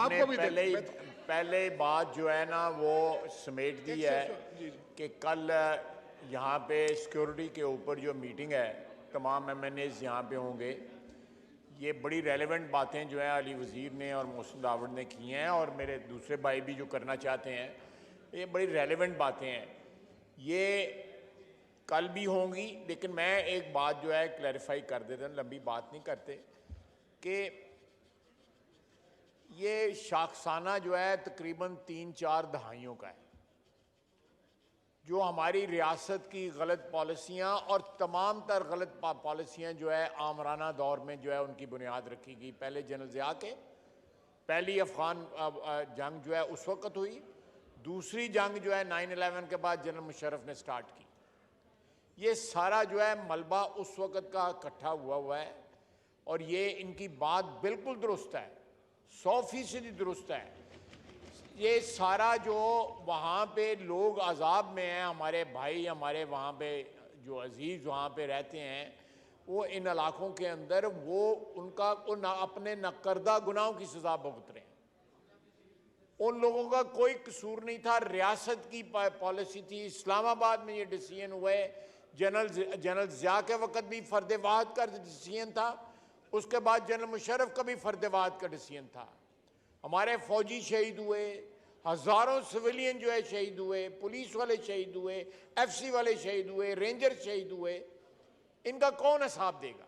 आपने पहले बात जो है ना वो समेट दी है कि कल यहाँ पे सिक्योरिटी के ऊपर जो मीटिंग है तमाम MNAs यहाँ पे होंगे। ये बड़ी रेलेवेंट बातें जो है अली वज़ीर ने और मोहसिन दावड़ ने की हैं और मेरे दूसरे भाई भी जो करना चाहते हैं, ये बड़ी रेलेवेंट बातें हैं। ये कल भी होंगी, लेकिन मैं एक बात जो है क्लैरिफाई कर देता हूँ, लंबी बात नहीं करते, कि ये शाखसाना जो है तकरीबन 3-4 दहाइयों का है, जो हमारी रियासत की गलत पॉलिसियाँ और तमाम तर गलत पॉलिसियाँ जो है आमराना दौर में जो है उनकी बुनियाद रखी गई। पहले जनरल ज़िया के पहली अफ़गान जंग जो है उस वक़्त हुई, दूसरी जंग जो है 9/11 के बाद जनरल मुशर्रफ ने स्टार्ट की। ये सारा जो है मलबा उस वक़्त का इकट्ठा हुआ है और ये इनकी बात बिल्कुल दुरुस्त है, 100% दुरुस्त है। ये सारा जो वहाँ पे लोग अजाब में हैं, हमारे भाई हमारे वहाँ पे जो अजीज़ वहाँ पे रहते हैं, वो इन इलाकों के अंदर वो उनका अपने नकरदा गुनाहों की सज़ा भुगत रहे हैं। उन लोगों का कोई कसूर नहीं था, रियासत की पॉलिसी थी। इस्लामाबाद में ये डिसीजन हुए, जनरल ज़िया के वक़्त भी फ़र्द वाहद का डिसीजन था, उसके बाद जनरल मुशर्रफ का भी फ़र्द वाहद का डिसीजन था। हमारे फौजी शहीद हुए, हज़ारों सिविलियन जो है शहीद हुए, पुलिस वाले शहीद हुए, FC वाले शहीद हुए, रेंजर शहीद हुए। इनका कौन हिसाब देगा?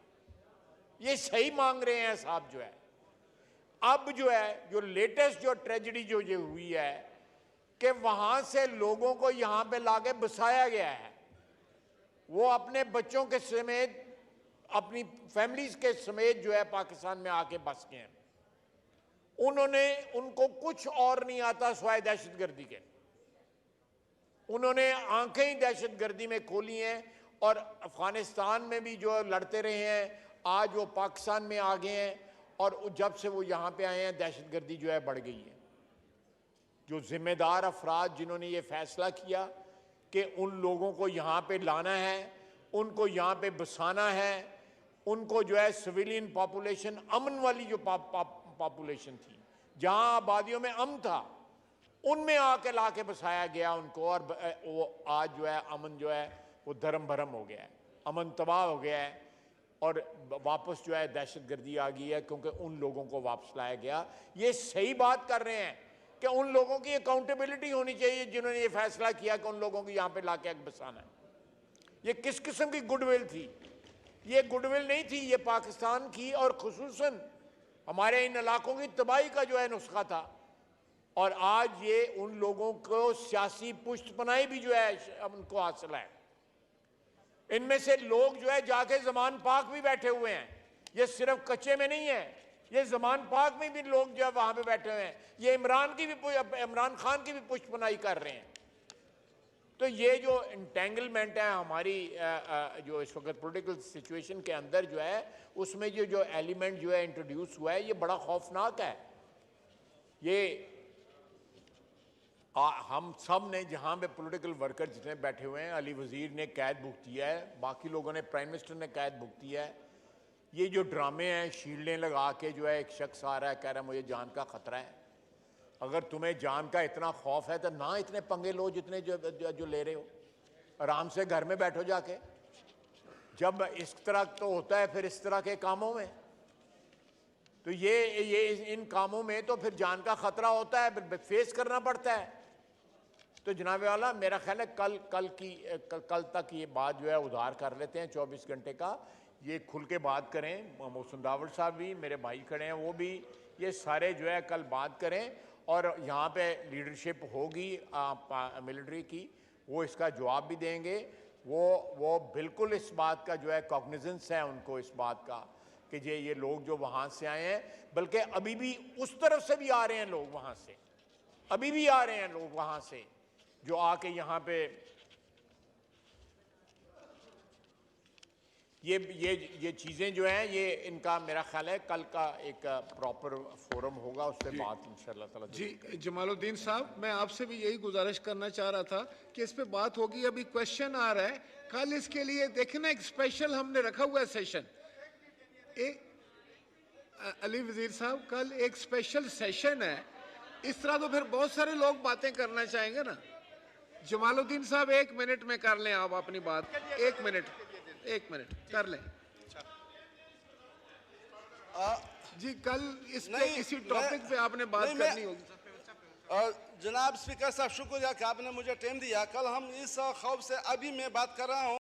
ये सही मांग रहे हैं हिसाब जो है। अब जो है जो लेटेस्ट जो ट्रेजेडी जो ये हुई है कि वहाँ से लोगों को यहाँ पे लाके बसाया गया है, वो अपने बच्चों के समेत अपनी फैमिलीज के समेत जो है पाकिस्तान में आके बस गए हैं। उनको कुछ और नहीं आता सिवाय दहशतगर्दी के। उन्होंने आंखें ही दहशतगर्दी में खोली हैं और अफगानिस्तान में भी जो लड़ते रहे हैं, आज वो पाकिस्तान में आ गए हैं और जब से वो यहाँ पे आए हैं दहशतगर्दी जो है बढ़ गई है। जो जिम्मेदार अफराद जिन्होंने ये फैसला किया कि उन लोगों को यहाँ पे लाना है, उनको यहाँ पे बसाना है, उनको जो है सिविलियन पॉपुलेशन, अमन वाली जो पॉपुलेशन थी, जहां आबादियों में अमन था, उनमें आके लाके बसाया गया उनको। और वो आज जो है अमन जो है वो धर्म भरम हो गया है, अमन तबाह हो गया है और वापस जो है दहशतगर्दी आ गई है, क्योंकि उन लोगों को वापस लाया गया। ये सही बात कर रहे हैं कि उन लोगों की अकाउंटेबिलिटी होनी चाहिए जिन्होंने ये फैसला किया कि उन लोगों को यहाँ पे लाके बसाना है। ये किस किस्म की गुडविल थी? ये गुडविल नहीं थी, ये पाकिस्तान की और खुसूसन हमारे इन इलाकों की तबाही का जो है नुस्खा था। और आज ये उन लोगों को सियासी पुष्टपनाही भी जो है उनको हासिल है। इनमें से लोग जो है जाके ज़मान पाक भी बैठे हुए हैं, ये सिर्फ कच्चे में नहीं है, ये ज़मान पाक में भी लोग जो है वहां पे बैठे हुए हैं। ये इमरान खान की भी पुष्टपनाही कर रहे हैं। तो ये जो इंटेंगलमेंट है हमारी जो इस वक्त पॉलिटिकल सिचुएशन के अंदर जो है, उसमें जो एलिमेंट जो है इंट्रोड्यूस हुआ है, ये बड़ा खौफनाक है। ये हम सब ने जहाँ पे पॉलिटिकल वर्कर जितने बैठे हुए हैं, अली वज़ीर ने कैद भुगती है, बाकी लोगों ने, प्राइम मिनिस्टर ने कैद भुगती है। ये जो ड्रामे हैं, शील्डें लगा के जो है एक शख्स आ रहा है कह रहा है मुझे जान का ख़तरा है। अगर तुम्हें जान का इतना खौफ है तो ना इतने पंगे लो जितने जो ले रहे हो, आराम से घर में बैठो जाके। जब इस तरह तो होता है फिर इस तरह के कामों में, तो ये इन कामों में तो फिर जान का खतरा होता है, फिर फेस करना पड़ता है। तो जनाब वाला मेरा ख्याल है कल तक ये बात जो है उधार कर लेते हैं, 24 घंटे का ये खुल के बात करें। मोहसिन दावड़ साहब भी, मेरे भाई खड़े हैं, वो भी, ये सारे जो है कल बात करें और यहाँ पे लीडरशिप होगी मिलिट्री की, वो इसका जवाब भी देंगे। वो बिल्कुल इस बात का जो है कॉग्निजेंस है उनको इस बात का कि ये लोग जो वहाँ से आए हैं, बल्कि अभी भी उस तरफ से भी आ रहे हैं लोग, वहाँ से अभी भी आ रहे हैं लोग वहाँ से जो आके यहाँ पे ये चीज़ें जो हैं, ये इनका मेरा ख्याल है कल का एक प्रॉपर फोरम होगा, उससे बात इंशाल्लाह ताला। जी जमालुद्दीन साहब, मैं आपसे भी यही गुजारिश करना चाह रहा था कि इस पे बात होगी। अभी क्वेश्चन आ रहा है, कल इसके लिए देखना एक स्पेशल हमने रखा हुआ है सेशन। अली वजीर साहब, कल एक स्पेशल सेशन है, इस तरह तो फिर बहुत सारे लोग बातें करना चाहेंगे ना। जमालुद्दीन साहब 1 मिनट में कर लें आप अपनी बात, 1 मिनट कर लें जी। कल इस पे किसी टॉपिक पे आपने बात करनी होगी। जनाब स्पीकर साहब, शुक्रिया कि आपने मुझे टाइम दिया। कल हम इस खौफ से अभी मैं बात कर रहा हूं